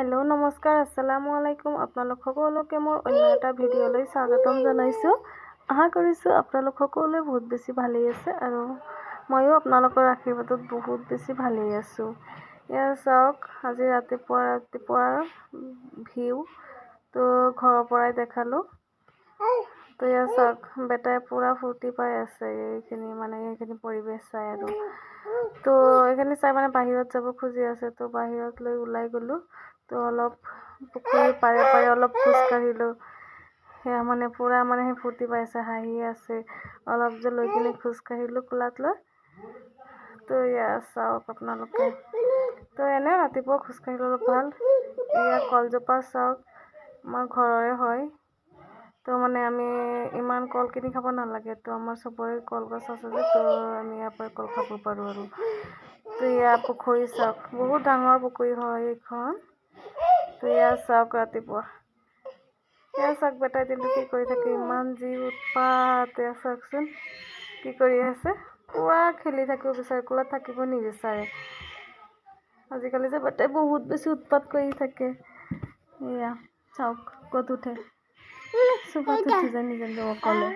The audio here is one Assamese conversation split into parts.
হেল্ল' নমস্কাৰ, আসসালামু আলাইকুম। আপোনালোক সকলোকে মোৰ অন্য এটা ভিডিঅ'লৈ স্বাগতম জনাইছোঁ। আশা কৰিছোঁ আপোনালোক সকলোৱে বহুত বেছি ভালেই আছে আৰু ময়ো আপোনালোকৰ আশীৰ্বাদত বহুত বেছি ভালেই আছোঁ। এয়া চাওক, আজি ৰাতিপুৱাৰ ভিউ তো ঘৰৰ পৰাই দেখালোঁ। তো এয়া চাওক, বেটাই পূৰা ফূৰ্তি পাই আছে এইখিনি পৰিৱেশ চাই আৰু তো এইখিনি চাই বাহিৰত যাব খুজি আছে। তো বাহিৰত লৈ ওলাই গ'লোঁ। তো অলপ পুখুৰীৰ পাৰে অলপ খোজকাঢ়িলোঁ। সেয়া পূৰা সেই ফূৰ্তি পাইছে, হাঁহি আছে। অলপ যে লৈ কিনে খোজকাঢ়িলোঁ কোলাত লৈ। তো এয়া চাওক আপোনালোকে, তো এনে ৰাতিপুৱা খোজকাঢ়িলে অলপ ভাল। এয়া কলজোপা চাওক, আমাৰ ঘৰৰে হয়। তো আমি ইমান কল কিনি খাব নালাগে। তো আমাৰ চবৰে কলগছ আছে যে, তো আমি ইয়াৰ পৰা কল খাব পাৰোঁ আৰু। তো এয়া পুখুৰী চাওক, বহুত ডাঙৰ পুখুৰী হয় এইখন। তো এয়া চাওক ৰাতিপুৱা, এয়া চাওক বেটাই দিনটো কি কৰি থাকে, ইমান যি উৎপাত। এয়া চাওকচোন কি কৰি আছে, পুৰা খেলি থাকিব বিচাৰে, কোলাত থাকিব নিবিচাৰে। আজিকালি যে বেটাই বহুত বেছি উৎপাত কৰি থাকে। এয়া চাওক ক'ত উঠে, চোফাত উঠি যায় নিজে নিজে অকলে।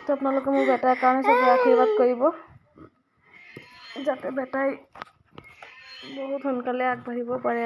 তো আপোনালোকে মোৰ বেটাৰ কাৰণে চবে আশীৰ্বাদ কৰিব, যাতে বেটাই বহুত সোনকালে আগবাঢ়িব পাৰে।